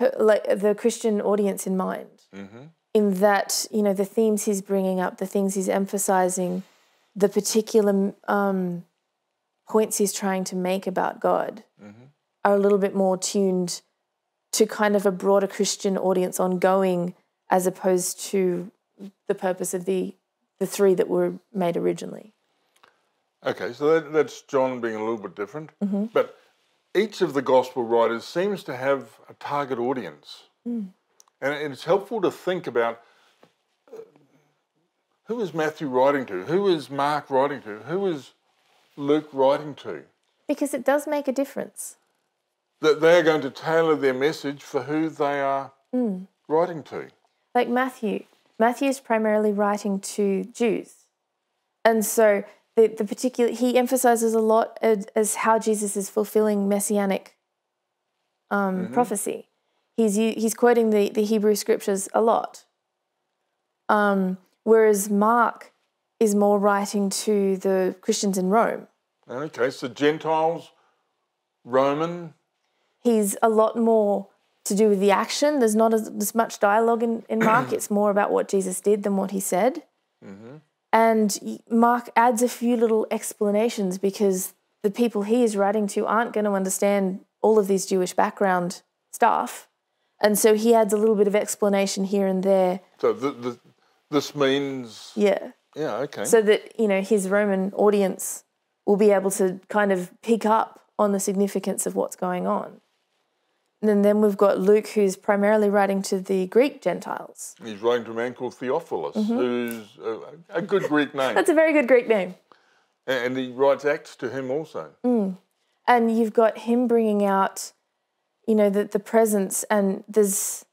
audience in mind, in that, you know, the themes he's bringing up, the things he's emphasizing, the particular points he's trying to make about God are a little bit more tuned to kind of a broader Christian audience ongoing, as opposed to the purpose of the three that were made originally. Okay, so that's John being a little bit different. But each of the gospel writers seems to have a target audience. And it's helpful to think about who is Matthew writing to? Who is Mark writing to? Who is Luke writing to? Because it does make a difference. That they are going to tailor their message for who they are writing to. Like Matthew's primarily writing to Jews. And so the particular, he emphasizes a lot as how Jesus is fulfilling messianic prophecy. He's quoting the Hebrew scriptures a lot. Whereas Mark is more writing to the Christians in Rome. Okay, so Gentiles, Roman. He's a lot more to do with the action. There's not as much dialogue in Mark. It's more about what Jesus did than what he said. And Mark adds a few little explanations because the people he is writing to aren't going to understand all of these Jewish background stuff. And so he adds a little bit of explanation here and there. So this means... Yeah. Yeah, okay. So that, you know, his Roman audience will be able to kind of pick up on the significance of what's going on. And then we've got Luke, who's primarily writing to the Greek Gentiles. He's writing to a man called Theophilus, who's a good Greek name. That's a very good Greek name. And he writes Acts to him also. And you've got him bringing out, you know, the presence, and there's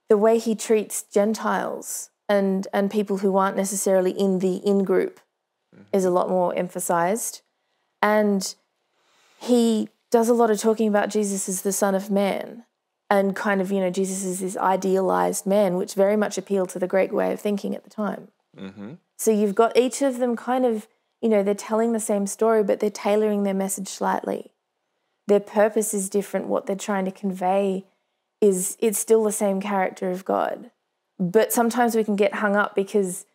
the way he treats Gentiles and people who aren't necessarily in the in-group is a lot more emphasized. And he does a lot of talking about Jesus as the Son of Man, and kind of, you know, Jesus is this idealized man, which very much appealed to the Greek way of thinking at the time. So you've got each of them kind of, you know, they're telling the same story, but they're tailoring their message slightly. Their purpose is different. What they're trying to convey it's still the same character of God. But sometimes we can get hung up because,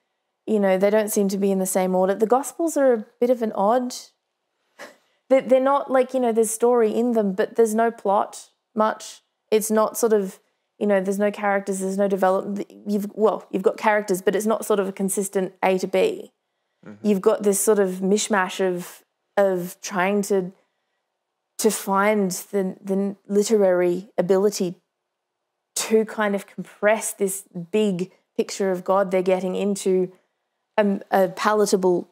you know, they don't seem to be in the same order. The Gospels are a bit of an odd... They're not like, you know, there's story in them, but there's no plot much. It's not sort of, you know, there's no characters, there's no development. You've got characters, but it's not sort of a consistent A to B. You've got this sort of mishmash of trying to find the literary ability to kind of compress this big picture of God they're getting into a palatable,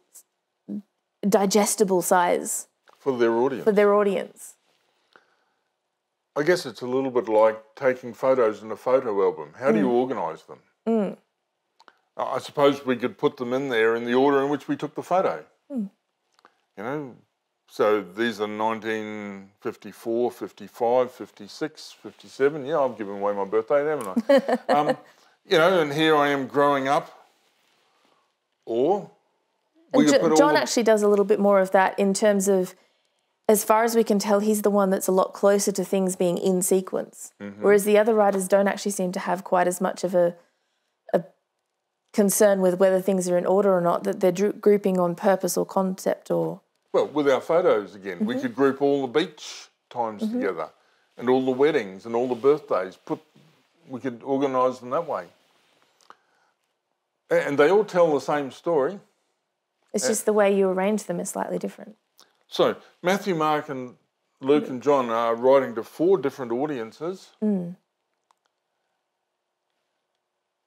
digestible size. For their audience. For their audience. I guess it's a little bit like taking photos in a photo album. How do you organise them? I suppose we could put them in there in the order in which we took the photo. You know, so these are 1954, 55, 56, 57. Yeah, I've given away my birthday, haven't I? You know, and here I am growing up. Or... John actually does a little bit more of that in terms of, as far as we can tell, he's the one that's a lot closer to things being in sequence, whereas the other writers don't actually seem to have quite as much of a concern with whether things are in order or not, that they're grouping on purpose or concept or... Well, with our photos again, we could group all the beach times together and all the weddings and all the birthdays. We could organise them that way. And they all tell the same story. It's just the way you arrange them is slightly different. So Matthew, Mark and Luke and John are writing to 4 different audiences.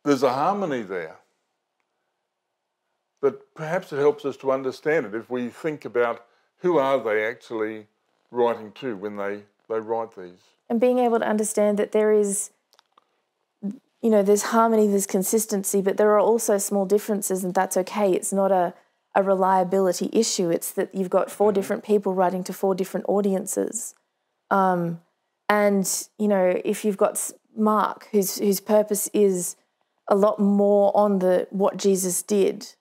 There's a harmony there. But perhaps it helps us to understand it if we think about who are they actually writing to when they write these. And being able to understand that there is, you know, there's harmony, there's consistency, but there are also small differences, and that's okay. It's not a reliability issue. It's that you've got 4 different people writing to 4 different audiences. And, you know, if you've got Mark, whose purpose is a lot more on what Jesus did,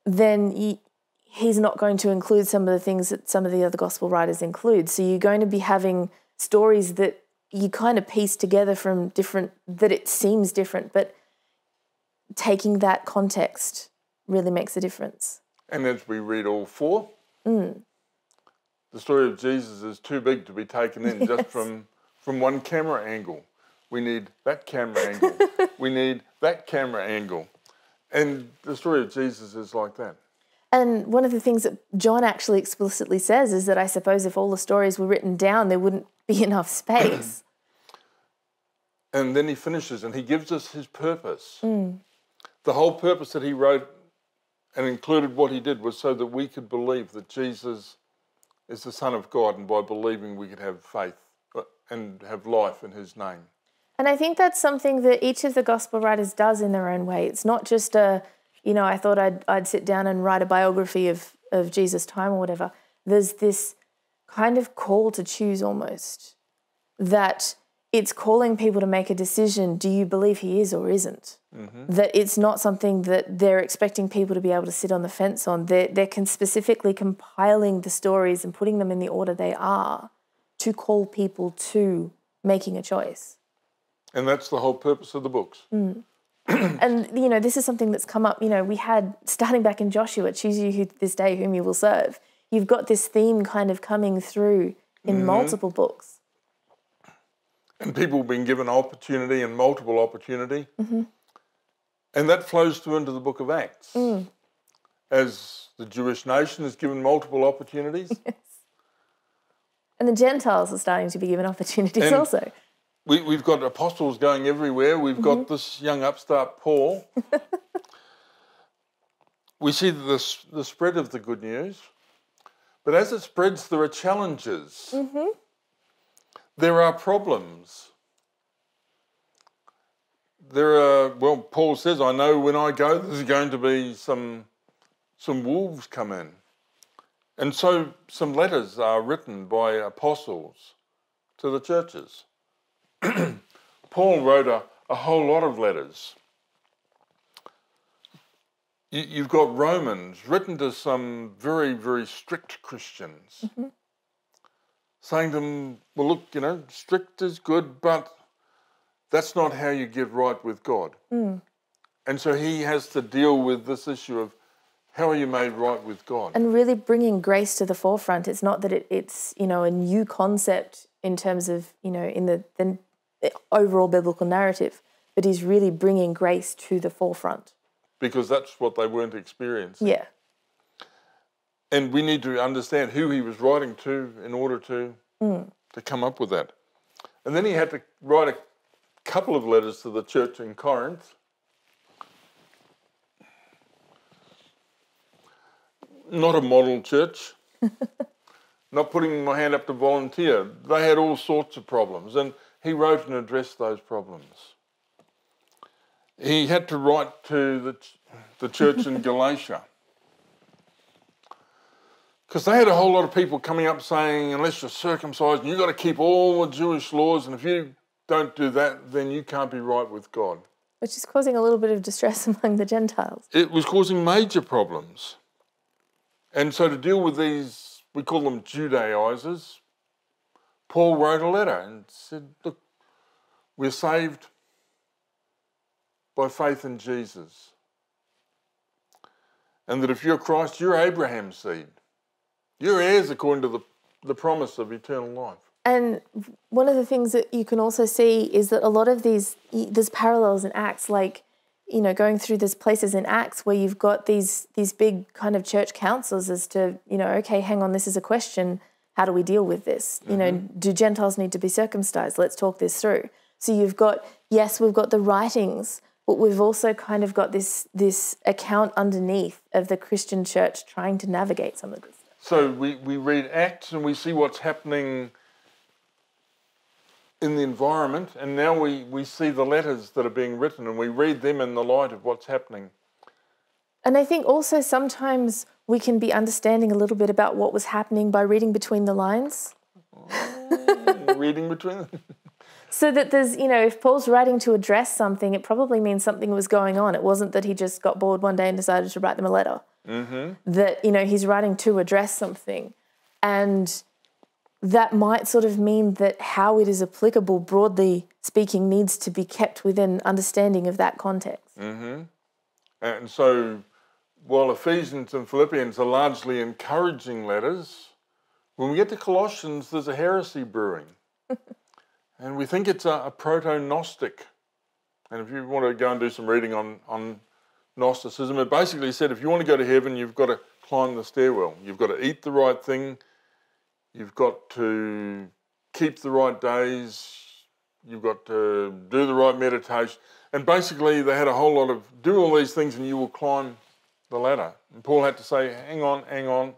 then he's not going to include some of the things that some of the other gospel writers include. So you're going to be having stories that you kind of piece together from different, that it seems different, but taking that context really makes a difference. And as we read all four, the story of Jesus is too big to be taken in just from one camera angle. We need that camera angle. We need that camera angle. And the story of Jesus is like that. And one of the things that John actually explicitly says is that I suppose if all the stories were written down, there wouldn't be enough space. And then he finishes and he gives us his purpose. The whole purpose that he wrote and included what he did was so that we could believe that Jesus is the Son of God, and by believing we could have faith and have life in his name. And I think that's something that each of the gospel writers does in their own way. It's not just I thought I'd sit down and write a biography of Jesus' time or whatever. There's this kind of call to choose almost, that it's calling people to make a decision. Do you believe he is or isn't? That it's not something that they're expecting people to be able to sit on the fence on. They're specifically compiling the stories and putting them in the order they are to call people to making a choice. And that's the whole purpose of the books. And, this is something that's come up. We had, starting back in Joshua, choose you this day whom you will serve. You've got this theme kind of coming through in multiple books. And people have been given opportunity and multiple opportunity. And that flows through into the book of Acts. As the Jewish nation is given multiple opportunities. Yes. And the Gentiles are starting to be given opportunities also. We've got apostles going everywhere. We've got this young upstart Paul. We see the spread of the good news. But as it spreads, there are challenges. There are problems. Paul says, I know when I go, there's going to be some wolves come in. And so some letters are written by apostles to the churches. Paul wrote a whole lot of letters. You've got Romans written to some very, very strict Christians, saying to them, well, look, strict is good, but that's not how you get right with God. And so he has to deal with this issue of how are you made right with God? And really bringing grace to the forefront. It's not that it's a new concept in terms of, in the overall biblical narrative, but he's really bringing grace to the forefront. Because that's what they weren't experiencing. Yeah. And we need to understand who he was writing to in order to come up with that. And then he had to write a couple of letters to the church in Corinth. Not a model church. Not putting my hand up to volunteer. They had all sorts of problems, and he wrote and addressed those problems. He had to write to the church in Galatia, because they had a whole lot of people coming up saying, unless you're circumcised, you've got to keep all the Jewish laws, and if you don't do that, then you can't be right with God. Which is causing a little bit of distress among the Gentiles. It was causing major problems. And so to deal with these, we call them Judaizers, Paul wrote a letter and said, look, we're saved by faith in Jesus. And that if you're Christ, you're Abraham's seed. You're heirs according to the promise of eternal life. And one of the things that you can also see is that a lot of there's parallels in Acts, like, going through these places in Acts where you've got these big kind of church councils as to, okay, hang on, this is a question. How do we deal with this? Do Gentiles need to be circumcised? Let's talk this through. So we've got the writings, but we've also kind of got this account underneath of the Christian church trying to navigate some of this stuff. So we read Acts and we see what's happening in the environment, and now we see the letters that are being written and we read them in the light of what's happening. And I think also sometimes we can be understanding a little bit about what was happening by reading between the lines. Reading between them. So that there's, if Paul's writing to address something, it probably means something was going on. It wasn't that he just got bored one day and decided to write them a letter. that, you know, he's writing to address something. And that might sort of mean that how it is applicable, broadly speaking, needs to be kept within understanding of that context. And so while Ephesians and Philippians are largely encouraging letters, when we get to Colossians, there's a heresy brewing. And we think it's a proto-Gnostic. And if you want to go and do some reading on Gnosticism, it basically said if you want to go to heaven, you've got to climb the stairwell. You've got to eat the right thing. You've got to keep the right days. You've got to do the right meditation. And basically they had a whole lot of do all these things and you will climb the ladder. And Paul had to say, hang on.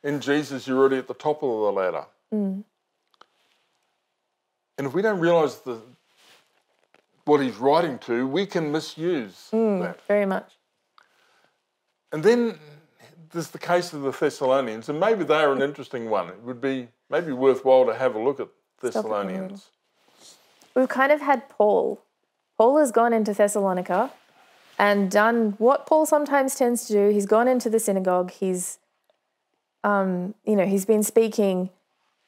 In Jesus, you're already at the top of the ladder. And if we don't realise what he's writing to, we can misuse that. Very much. And then there's the case of the Thessalonians, and maybe they are an interesting one. It would be maybe worthwhile to have a look at Thessalonians. We've kind of had Paul. Paul has gone into Thessalonica and done what Paul sometimes tends to do. He's gone into the synagogue. He's, he's been speaking,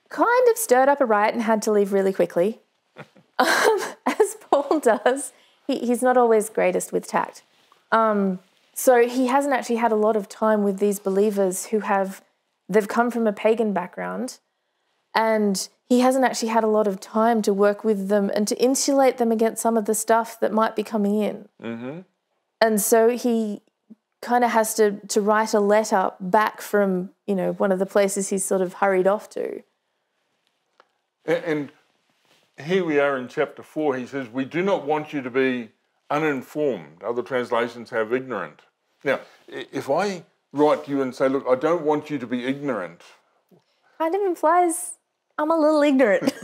kind of stirred up a riot and had to leave really quickly. As Paul does. He's not always greatest with tact. So he hasn't actually had a lot of time with these believers they've come from a pagan background, and he hasn't actually had a lot of time to work with them and to insulate them against some of the stuff that might be coming in. And so he kind of has to write a letter back from, one of the places he's sort of hurried off to. And here we are in chapter 4, he says, we do not want you to be uninformed. Other translations have ignorant. Now, if I write to you and say, look, I don't want you to be ignorant. Kind of implies I'm a little ignorant.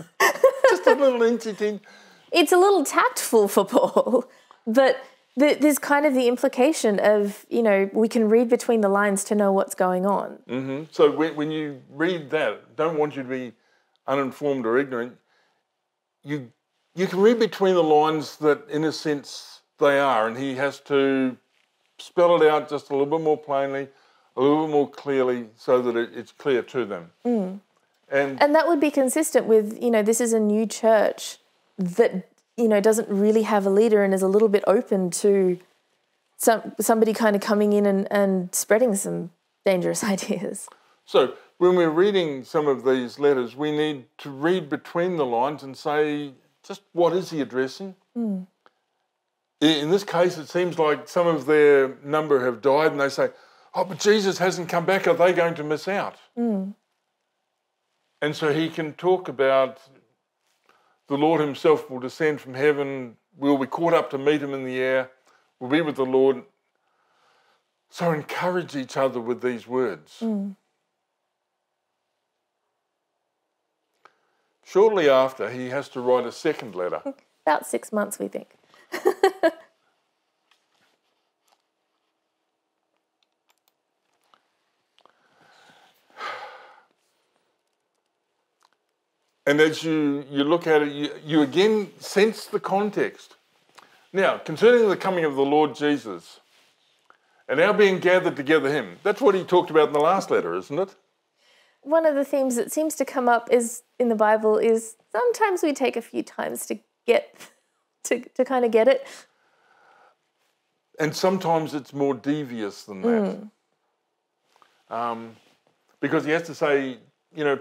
Just a little incident. It's a little tactful for Paul, but there's kind of the implication of, we can read between the lines to know what's going on. So when you read that, don't want you to be uninformed or ignorant, you can read between the lines that, in a sense, they are, and he has to spell it out just a little bit more plainly, a little bit more clearly, so that it's clear to them. And that would be consistent with, this is a new church that, doesn't really have a leader and is a little bit open to somebody kind of coming in and spreading some dangerous ideas. So when we're reading some of these letters, we need to read between the lines and say, just what is he addressing? In this case, it seems like some of their number have died and they say, oh, but Jesus hasn't come back. Are they going to miss out? And so he can talk about the Lord himself will descend from heaven. We'll be caught up to meet him in the air. We'll be with the Lord. So encourage each other with these words. Shortly after, he has to write a second letter. About 6 months, we think. And as you look at it, you again sense the context. Now, concerning the coming of the Lord Jesus and our being gathered together him, that's what he talked about in the last letter, isn't it? One of the themes that seems to come up in the Bible is sometimes we take a few times to kind of get it. And sometimes it's more devious than that. Because he has to say,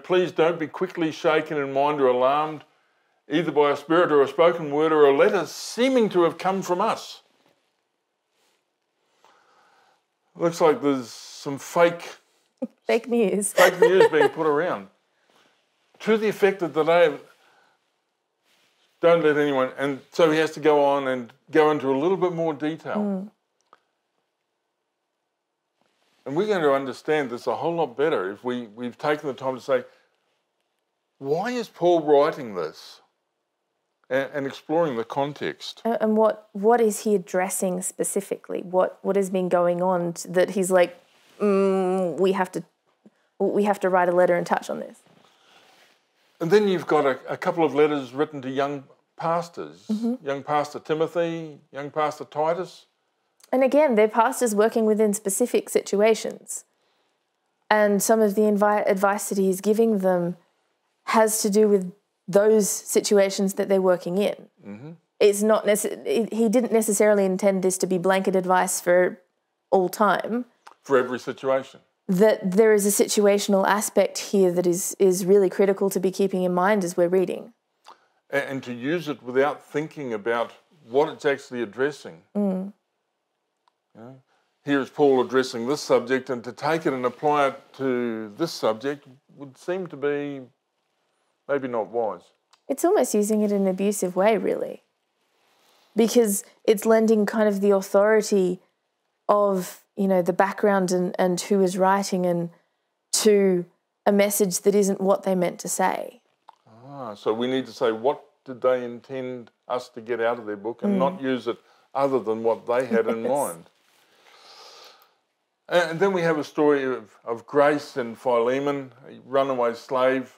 please don't be quickly shaken in mind or alarmed, either by a spirit or a spoken word or a letter seeming to have come from us. Looks like there's some fake news being put around. To the effect that they don't let anyone, and so he has to go on and go into a little bit more detail. And we're going to understand this a whole lot better if we've taken the time to say, why is Paul writing this? And exploring the context. And what is he addressing specifically? What has been going on that he's like, we have to write a letter and touch on this? And then you've got a couple of letters written to young pastors, young pastor Timothy, young pastor Titus. And again, they're pastors working within specific situations. And some of the advice that he's giving them has to do with those situations that they're working in. Mm-hmm. It's not he didn't necessarily intend this to be blanket advice for all time. For every situation. That there is a situational aspect here that is really critical to be keeping in mind as we're reading. And to use it without thinking about what it's actually addressing. Mm. You know, here is Paul addressing this subject, and to take it and apply it to this subject would seem to be maybe not wise. It's almost using it in an abusive way, really, because it's lending kind of the authority of, you know, the background and who is writing and to a message that isn't what they meant to say. So we need to say, what did they intend us to get out of their book, and not use it other than what they had in mind. And then we have a story of Grace and Philemon, a runaway slave.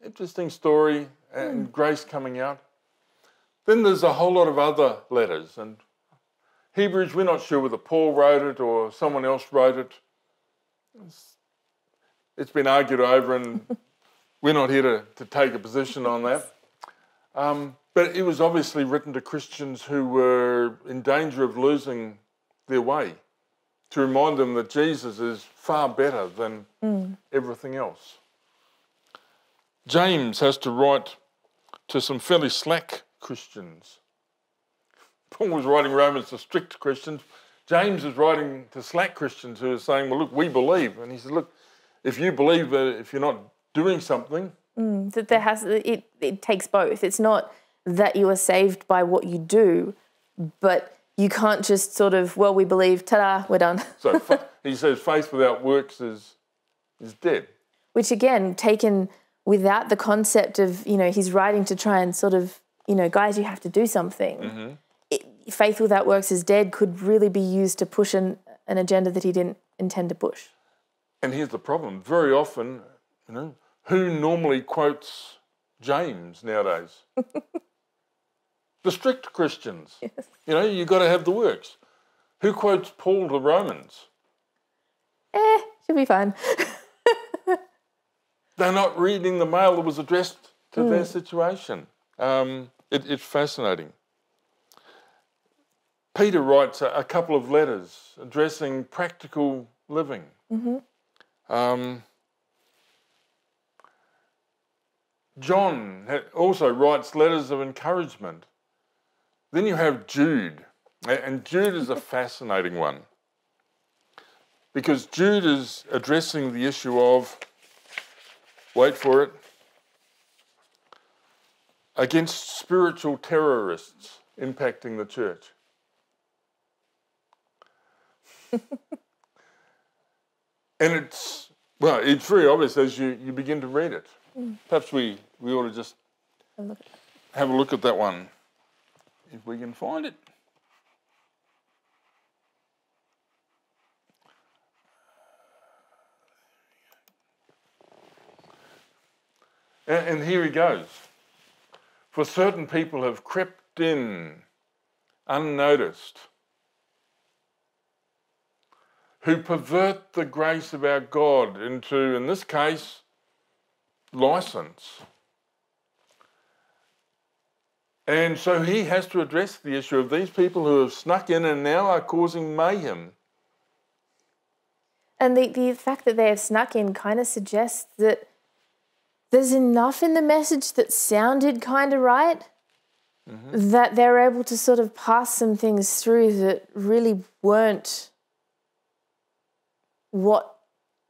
Interesting story, and Grace coming out. Then there's a whole lot of other letters, and Hebrews, we're not sure whether Paul wrote it or someone else wrote it. It's been argued over, and we're not here to take a position on that. But it was obviously written to Christians who were in danger of losing their way, to remind them that Jesus is far better than everything else. James has to write to some fairly slack Christians. Paul was writing Romans to strict Christians. James is writing to slack Christians who are saying, well, look, we believe. And he said, look, if you believe that if you're not doing something... that it takes both. It's not that you are saved by what you do, but you can't just sort of, well, we believe, ta-da, we're done. So he says faith without works is dead. Which again, taken without the concept of, you know, he's writing to try and sort of, you know, guys, you have to do something. Mm-hmm. Faith without works is dead could really be used to push an agenda that he didn't intend to push. And here's the problem. Very often, you know, who normally quotes James nowadays? The strict Christians. Yes. You know, you've got to have the works. Who quotes Paul to Romans? Should be fine. They're not reading the mail that was addressed to their situation. It's fascinating. Peter writes a couple of letters addressing practical living. Mm-hmm. John also writes letters of encouragement. Then you have Jude, and Jude is a fascinating one because Jude is addressing the issue of, wait for it, against spiritual terrorists impacting the church. And it's very obvious as you begin to read it. Perhaps we ought to just have a look at that one, if we can find it. And here he goes. For certain people have crept in unnoticed, who pervert the grace of our God into, in this case, license. And so he has to address the issue of these people who have snuck in and now are causing mayhem. And the fact that they have snuck in kind of suggests that there's enough in the message that sounded kind of right, that they're able to sort of pass some things through that really weren't what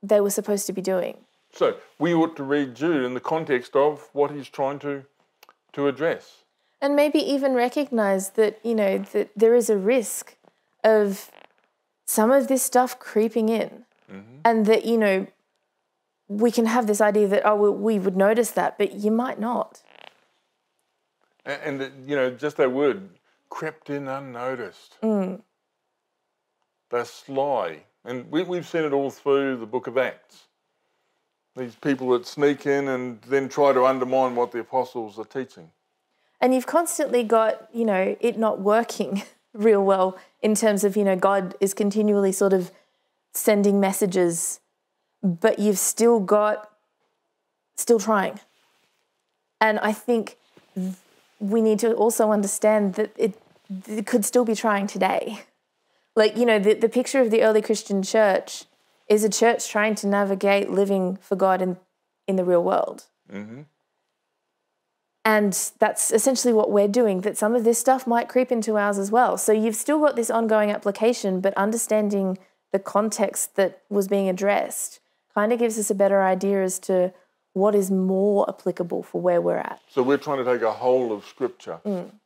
they were supposed to be doing. So we ought to read Jude in the context of what he's trying to address. And maybe even recognise that, you know, that there is a risk of some of this stuff creeping in. And that, you know, we can have this idea that, oh, well, we would notice that, but you might not. And you know, just that word, crept in unnoticed. They're sly. And we've seen it all through the book of Acts. These people that sneak in and then try to undermine what the apostles are teaching. And you've constantly got, you know, it not working real well in terms of, God is continually sort of sending messages, but you've still trying. And I think we need to also understand that it could still be trying today. Like, the picture of the early Christian church is a church trying to navigate living for God in the real world. Mm-hmm. And that's essentially what we're doing, that some of this stuff might creep into ours as well. So you've still got this ongoing application, but understanding the context that was being addressed kind of gives us a better idea as to what is more applicable for where we're at. So we're trying to take a whole of Scripture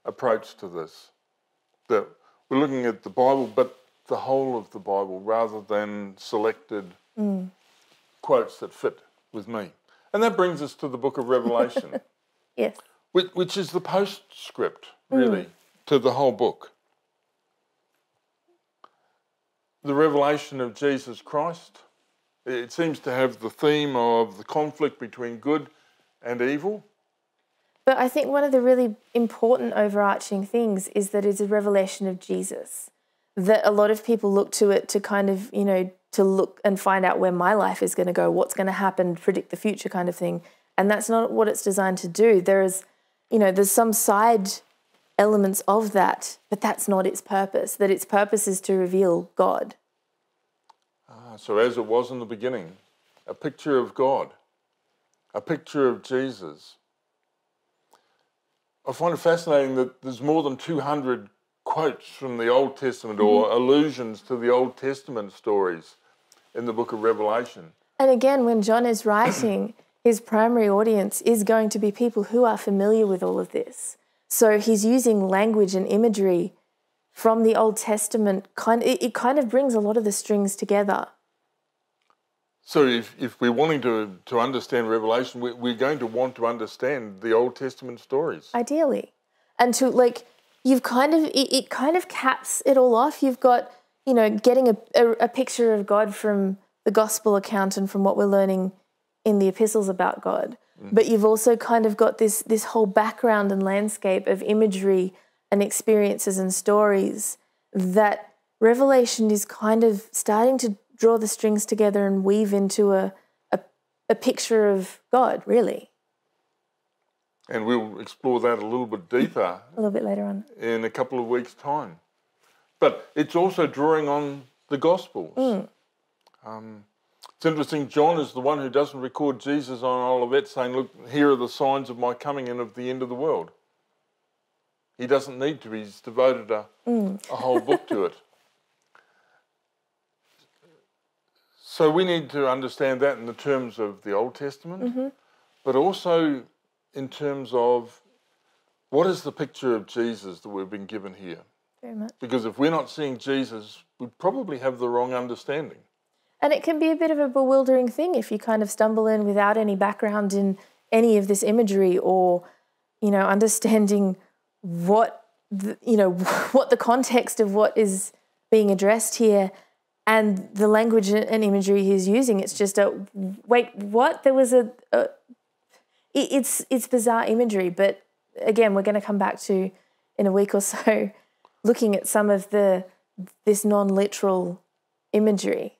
approach to this. That we're looking at the Bible, but the whole of the Bible, rather than selected quotes that fit with me. And that brings us to the book of Revelation. Yes. Which is the postscript, really, to the whole book. The revelation of Jesus Christ. It seems to have the theme of the conflict between good and evil. But I think one of the really important overarching things is that it's a revelation of Jesus. That a lot of people look to it to kind of, to look and find out where my life is going to go, what's going to happen, predict the future kind of thing. And that's not what it's designed to do. There's some side elements of that, but that's not its purpose. That its purpose is to reveal God. So as it was in the beginning, a picture of God, a picture of Jesus. I find it fascinating that there's more than 200 quotes from the Old Testament or allusions to the Old Testament stories in the book of Revelation. And again, when John is writing, his primary audience is going to be people who are familiar with all of this. So he's using language and imagery from the Old Testament. It kind of brings a lot of the strings together. So if we're wanting to understand Revelation, we're going to want to understand the Old Testament stories. Ideally. And to it kind of caps it all off. You've got, getting a picture of God from the gospel account and from what we're learning in the epistles about God. But you've also kind of got this whole background and landscape of imagery and experiences and stories that Revelation is kind of starting to draw the strings together and weave into a picture of God, really. And we'll explore that a little bit deeper. A little bit later on. In a couple of weeks' time. But it's also drawing on the Gospels. It's interesting, John is the one who doesn't record Jesus on Olivet saying, look, here are the signs of my coming and of the end of the world. He doesn't need to. He's devoted a whole book to it. So we need to understand that in the terms of the Old Testament, but also in terms of what is the picture of Jesus that we've been given here? Very much. Because if we're not seeing Jesus, we probably have the wrong understanding. And it can be a bit of a bewildering thing if you kind of stumble in without any background in any of this imagery or, understanding what the context of what is being addressed here and the language and imagery he's using. It's just wait, what? There was it's bizarre imagery, but again, we're going to come back to in a week or so looking at some of this non-literal imagery,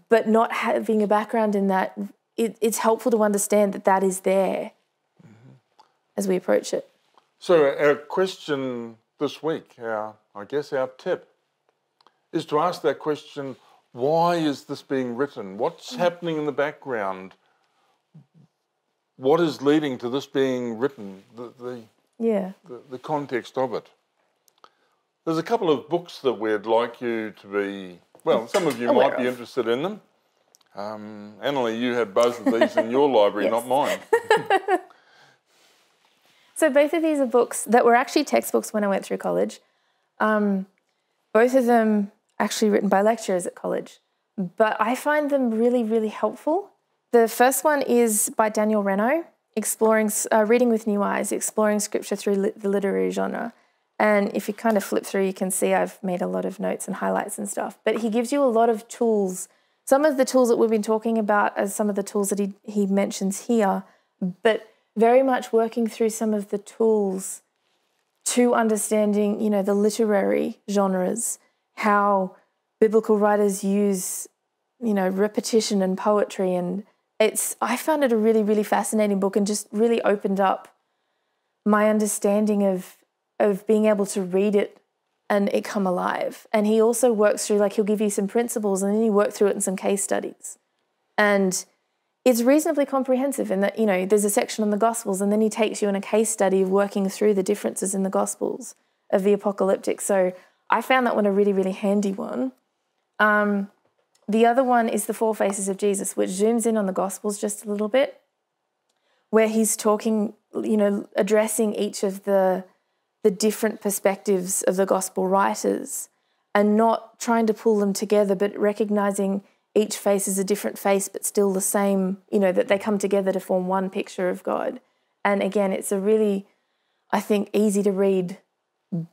but not having a background in that. It's helpful to understand that is there as we approach it. So our question this week, our tip, is to ask that question, why is this being written? What's happening in the background? What is leading to this being written? The context of it. There's a couple of books that we'd like you to be, some of you might be interested in them. Annali, you had both of these in your library, not mine. So both of these are books that were actually textbooks when I went through college. Both of them actually written by lecturers at college. But I find them really, really helpful. The first one is by Daniel Reno, Reading with New Eyes, Exploring Scripture Through the Literary Genre. And if you kind of flip through, you can see I've made a lot of notes and highlights and stuff. But he gives you a lot of tools. Some of the tools that we've been talking about are some of the tools that he mentions here, but very much working through some of the tools to understanding, you know, the literary genres, how biblical writers use, you know, repetition and poetry. And I found it a really, really fascinating book and just really opened up my understanding of being able to read it and it come alive. And he also works through, like, he'll give you some principles and then he worked through it in some case studies. And it's reasonably comprehensive in that, you know, there's a section on the Gospels and then he takes you in a case study of working through the differences in the Gospels of the apocalyptic. So I found that one a really, really handy one. The other one is The Four Faces of Jesus, which zooms in on the Gospels just a little bit, where he's talking, you know, addressing each of the different perspectives of the Gospel writers and not trying to pull them together, but recognizing each face is a different face, but still the same, you know, that they come together to form one picture of God. And again, it's a really, I think, easy to read,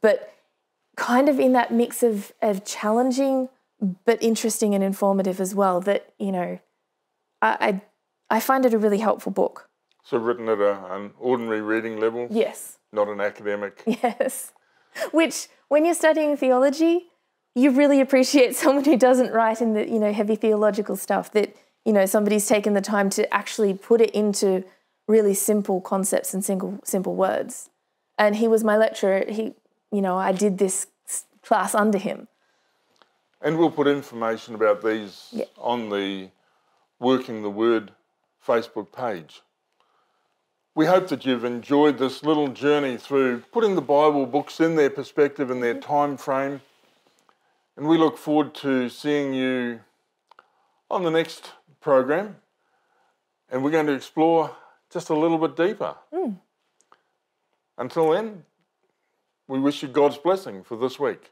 but kind of in that mix of challenging, but interesting and informative as well, that, you know, I find it a really helpful book. So written at an ordinary reading level? Yes. Not an academic? Yes. Which, when you're studying theology, you really appreciate someone who doesn't write in the, you know, heavy theological stuff, that, you know, somebody's taken the time to actually put it into really simple concepts and simple words. And he was my lecturer. You know, I did this class under him. And we'll put information about these on the Working the Word Facebook page. We hope that you've enjoyed this little journey through putting the Bible books in their perspective and their time frame. And we look forward to seeing you on the next program. And we're going to explore just a little bit deeper. Until then, we wish you God's blessing for this week.